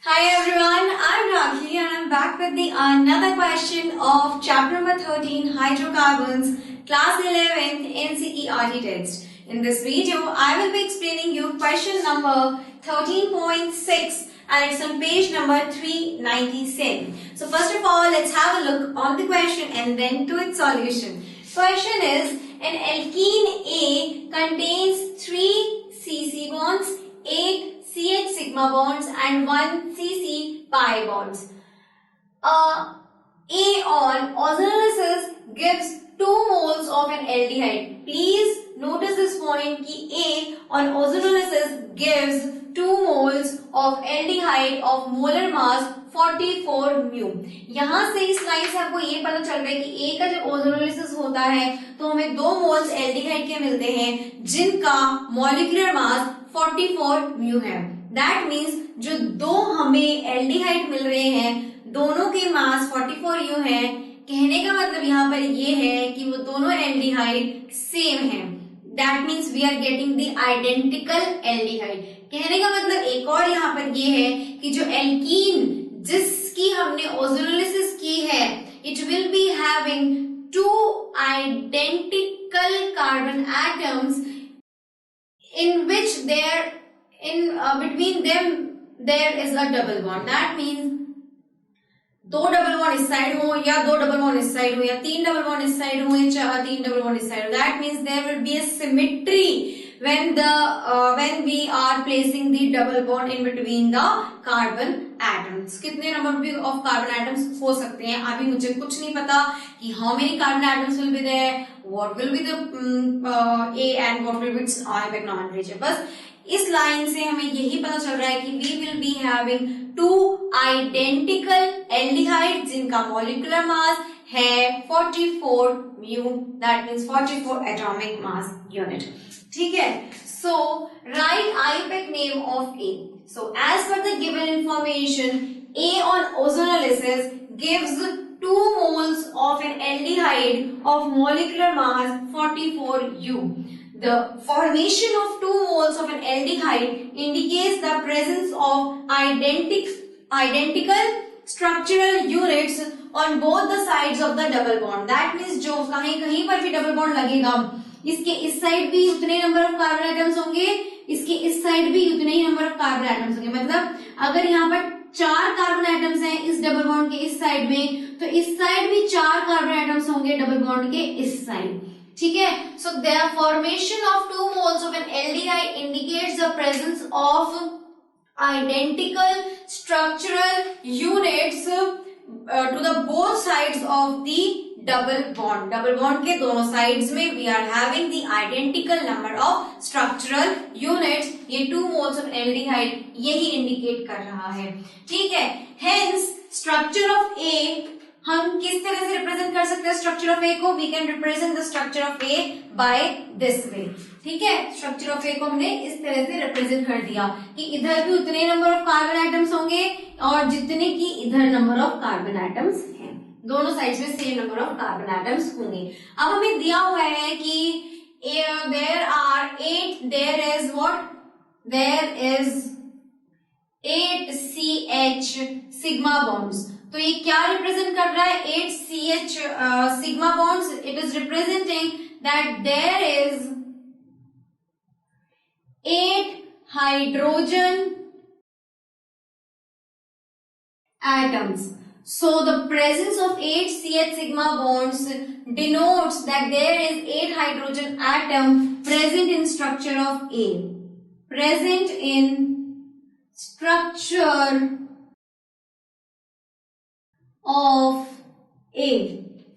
Hi everyone, I'm Rakhi and I'm back with the another question of chapter number 13 hydrocarbons class 11th NCERT text. In this video, I will be explaining you question number 13.6 and it's on page number 397. So first of all, let's have a look on the question and then to its solution. Question is, an alkene A contains 3 CC bonds, 8 CH sigma bonds and 1 CC pi bonds. A on ozonolysis gives 2 moles of an aldehyde. Please notice this point कि A on ozonolysis gives 2 moles of aldehyde of molar mass 44 mu. यहाँ से इस line से आपको ये पता चल रहा है कि A का जब ओजोनोलिसिस होता है तो हमें 2 मोल्स एल्डिहाइड के मिलते हैं जिनका मॉलिक्यूलर मास 44 म्यू है. दैट मीन्स जो दो हमें एल्डिहाइड मिल रहे हैं दोनों के मास 44 यू है. कहने का मतलब यहाँ पर ये है कि वो दोनों एल्डिहाइड सेम है. That means we are getting the identical aldehyde. कहने का मतलब एक और यहाँ पर ये है कि जो एल्कीन जिसकी हमने ओजोनोलिसिस की है it will be having 2 identical carbon atoms in which between them there is a double bond. That means 2 double bond इस साइड हो या 2 डबल बॉन्ड इस साइड हो या 3 डबल बॉन्ड इस साइड हो या 3 डबल बॉन्ड इस साइड हो. That means there will be a symmetry when we are placing the double bond in between the carbon atoms. कितने नंबर of carbon atoms हो सकते हैं अभी मुझे कुछ नहीं पता कि how many carbon atoms will be there, what will be the A and what will be its atomic nomenclature. बस इस लाइन से हमें यही पता चल रहा है कि we will be having 2 identical aldehydes जिनका molecular mass है 44 mu. That means 44 atomic mass unit. ठीक है. So write IUPAC name of A. So as per the given information, A on ozonolysis gives 2 moles of an aldehyde of molecular mass 44 U. The formation of 2 moles of an aldehyde indicates the presence of identical structural units on both the sides of the double bond. That means जो कहीं पर भी double bond लगेगा इसके इस side भी उतने number of carbon items होंगे, इसके इस साइड भी उतने ही नंबर ऑफ कार्बन आइटम्स होंगे. मतलब अगर यहाँ पर 4 कार्बन आइटम्स हैं इस डबल बॉन्ड के इस साइड में तो इस साइड भी 4 कार्बन आइटम्स होंगे डबल बॉन्ड के इस साइड. ठीक है. So the formation of 2 moles of an aldehyde indicates the presence of identical structural units to the both sides of the double bond के दोनों साइड्स में we are having the identical number of structural units. ये 2 moles of aldehyde यही indicate कर रहा है. ठीक है. हेंस स्ट्रक्चर ऑफ ए हम किस तरह से रिप्रेजेंट कर सकते हैं स्ट्रक्चर ऑफ ए को. We can represent the structure of A by this way. ठीक है. स्ट्रक्चर ऑफ ए को हमने इस तरह से रिप्रेजेंट कर दिया कि इधर भी उतने नंबर ऑफ कार्बन आइटम्स होंगे और जितने की इधर नंबर ऑफ कार्बन आइटम्स हैं. दोनों साइड्स में same number of carbon items होंगे. अब हमें दिया हुआ है कि there is 8 CH sigma bonds. तो ये क्या रिप्रेजेंट कर रहा है 8 CH sigma bonds. It is representing that there is 8 hydrogen atoms. So the presence of 8 CH sigma bonds denotes that there is 8 hydrogen atom present in structure of A. Present in structure of A.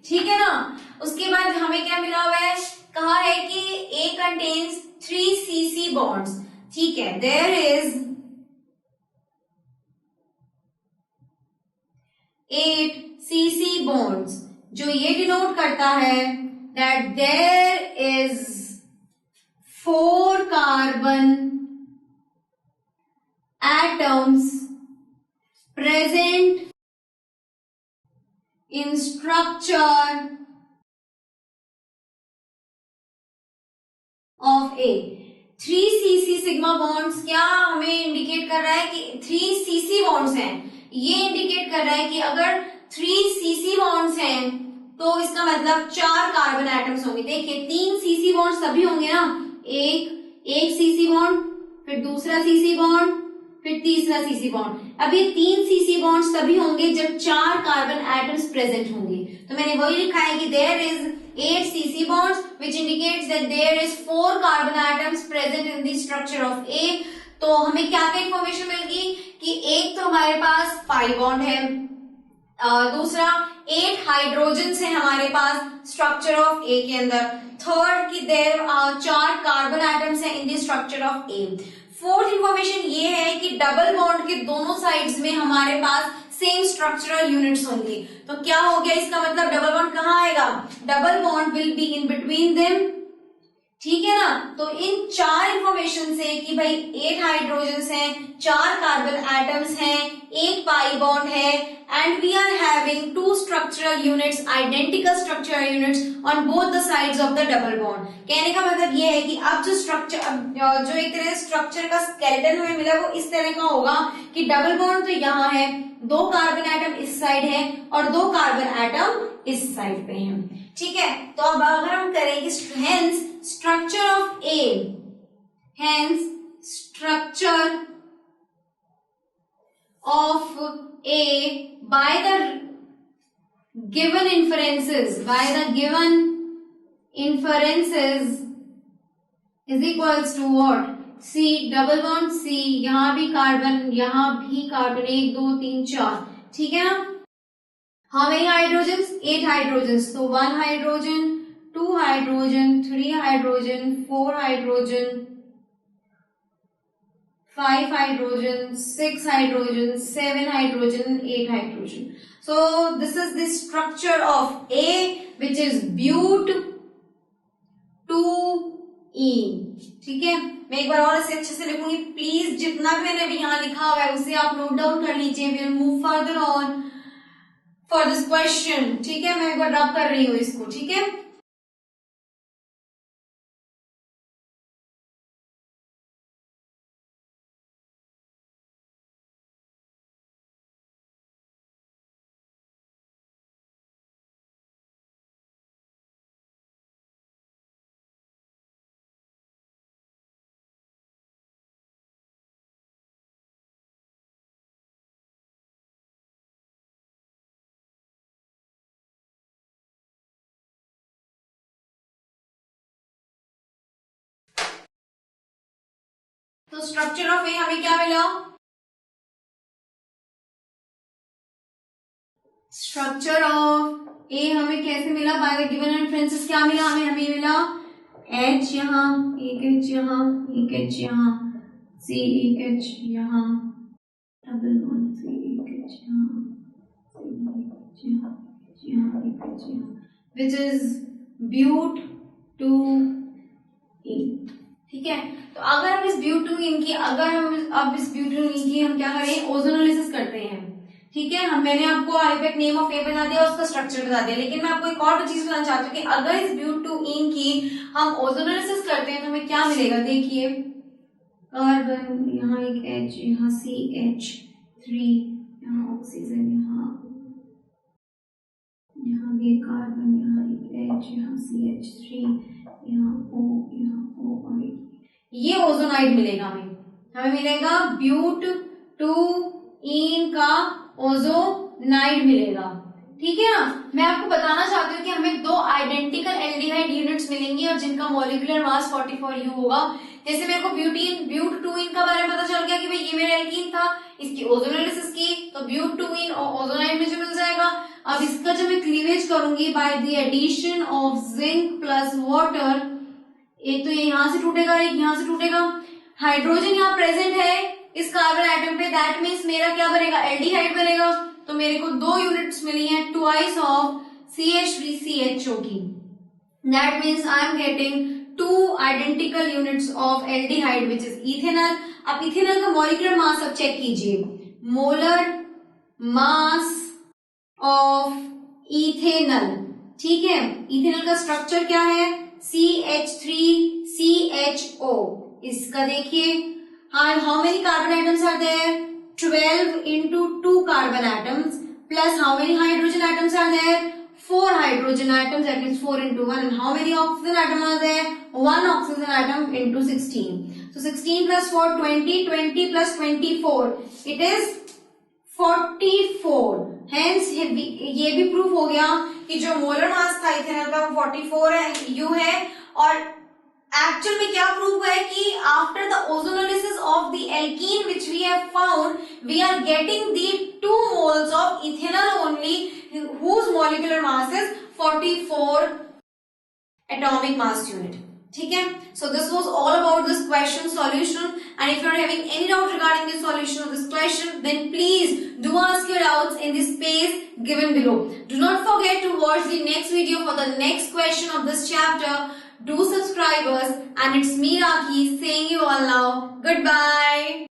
ठीक है ना. उसके बाद हमें क्या मिला हुआ है, कहा है कि A contains 3 CC bonds. ठीक है. There is 8 CC bonds जो ये डिनोट करता है that there is 4 carbon atoms present in structure of A. 3cc sigma bonds क्या हमें इंडिकेट कर रहा है कि 3cc बॉन्ड्स हैं। ये इंडिकेट कर रहा है कि अगर 3cc बॉन्ड्स हैं तो इसका मतलब 4 कार्बन एटम्स होंगे। देखिए 3cc बॉन्ड्स तभी होंगे ना, एक cc बॉन्ड, फिर दूसरा cc बॉन्ड, फिर तीसरा cc बॉन्ड। अब ये 3cc बॉन्ड्स तभी होंगे जब 4 कार्बन एटम्स प्रेजेंट होंगे। तो मैंने वही लिखा है कि there is 8 cc bonds which indicates that there is 4 carbon atoms present in the structure of A। तो हमें क्या क्या इंफॉर्मेशन मिल गई कि एक तो हमारे पास pi bond है, दूसरा 8 हाइड्रोजन्स है हमारे पास स्ट्रक्चर ऑफ A के अंदर, थर्ड कि देयर 4 कार्बन एटम्स है in the structure of A। Fourth information ये है कि डबल बॉन्ड के दोनों साइड्स में हमारे पास सेम स्ट्रक्चरल यूनिट्स होंगी। तो क्या हो गया इसका मतलब डबल बॉन्ड कहाँ आएगा, double bond will be in between them, ठीक है ना। तो इन 4 इंफॉर्मेशन से कि भाई 8 हाइड्रोजन्स हैं, 4 कार्बन एटम्स हैं, एक पाई बॉन्ड है and we are having 2 structural units, identical structural units on both the sides of the double bond. कहने का मतलब ये है कि अब जो स्ट्रक्चर, जो एक तरह से स्ट्रक्चर का स्केलेटन हमें मिला वो इस तरह का होगा कि डबल बॉन्ड तो यहाँ है, 2 कार्बन एटम इस साइड है और 2 कार्बन एटम इस साइड पे हैं, ठीक है। तो अब अगर हम करेंगे hence structure of A, hence structure of A by the given inferences is equals to what, C double bond C, यहां भी कार्बन, यहां भी कार्बन, 1 2 3 4, ठीक है ना। हाउ मेनी हाइड्रोजन्स, 8 हाइड्रोजन्स, तो 1 hydrogen, 2 hydrogen, 3 hydrogen, 4 hydrogen, 5 hydrogen, 6 hydrogen, 7 hydrogen, 8 hydrogen. So this is the structure of A which is but 2ene, ठीक है। मैं एक बार और इसे अच्छे से लिखूंगी, प्लीज जितना भी मैंने अभी यहाँ लिखा हुआ है उसे आप नोट डाउन कर लीजिए। we'll move further on for this question, ठीक है। मैं एक बार रब कर रही हूँ इसको, ठीक है। तो स्ट्रक्चर ऑफ ए हमें क्या मिला, स्ट्रक्चर ऑफ ए हमें कैसे मिला, बाय द गिवन इन्फ्लुएंसेस क्या मिला हमें, हमें मिला H यहाँ, एक H यहाँ, एक H यहाँ, C एक H यहाँ, डबल बॉन्ड C एक H यहाँ, C एक H यहाँ, यहाँ एक H यहाँ, which is but 2ene, ठीक है। तो अगर हम इस ब्यूटेन की, अगर हम अब इस ब्यूटेन की हम क्या करें, ओजोनोलिसिस करते हैं, ठीक है। हम मैंने आपको आईपैक नेम ऑफ ए बता दिया, उसका स्ट्रक्चर बता दिया, लेकिन मैं आपको एक और चीज बताना चाहती हूँ कि अगर इस ब्यूटेन की हम ओजोनोलिसिस करते हैं तो हमें क्या मिलेगा। देखिए कार्बन, यहाँ एक H, यहाँ CH3, यहाँ ऑक्सीजन, यहाँ भी एक कार्बन, यहाँ एक H, यहाँ CH3, यहाँ O, यहाँ O और ये ओजोनाइड मिलेगा हमें मिलेगा ब्यूट 2ene का ओजोनाइड मिलेगा, ठीक है ना। मैं आपको बताना चाहती हूँ कि हमें 2 आइडेंटिकल एल्डिहाइड यूनिट्स मिलेंगी और जिनका मॉलिक्यूलर मास 44U होगा। जैसे मेरे को ब्यूट 2ene का बारे में पता चल गया कि भाई ये मेरा एल्कीन था, इसकी ओजोनोलिसिस की तो ब्यूट 2ene और ओजोनाइड मुझे मिल जाएगा। अब इसका जब मैं क्लीवेज करूंगी by the addition of zinc plus water, एक तो ये यहां से टूटेगा, एक यहां से टूटेगा, हाइड्रोजन यहाँ प्रेजेंट है इस कार्बन एटम पे, दैट मीन्स मेरा क्या बनेगा, एल्डिहाइड बनेगा। तो मेरे को 2 यूनिट्स मिली हैं ट्वाइस ऑफ CH3CHO की, that means I am getting 2 identical units of aldehyde which is ethanol. अब इथेनॉल का मॉलिक्यूलर मास अब चेक कीजिए, मोलर मास ऑफ इथेनॉल, ठीक है। इथेनॉल का स्ट्रक्चर क्या है, CH3CHO, इसका देखिए, हाँ, how many carbon atoms are there? 12 into 2 carbon atoms plus how many hydrogen atoms are there? 4 hydrogen atoms, that means 4 into 1. And how many oxygen atoms are there? 1 oxygen atom into 16. So 16 plus 4, 20, 20 plus 24. It is 44. Hence ये भी proof हो गया कि जो molar mass था ethanol का वो 44 है, यू है। और एक्चुअल में क्या प्रूव हुआ है कि after the ozonolysis of the alkene which we have found, we are getting the 2 moles of ethanol only, whose molecular mass is 44 atomic mass unit. ठीक है, so this was all about this question solution, and if you are having any doubt regarding the solution of this question, then please do ask your doubts in the space given below. Do not forget to watch the next video for the next question of this chapter. Do subscribe us, and it's me Rakhi saying you all now goodbye.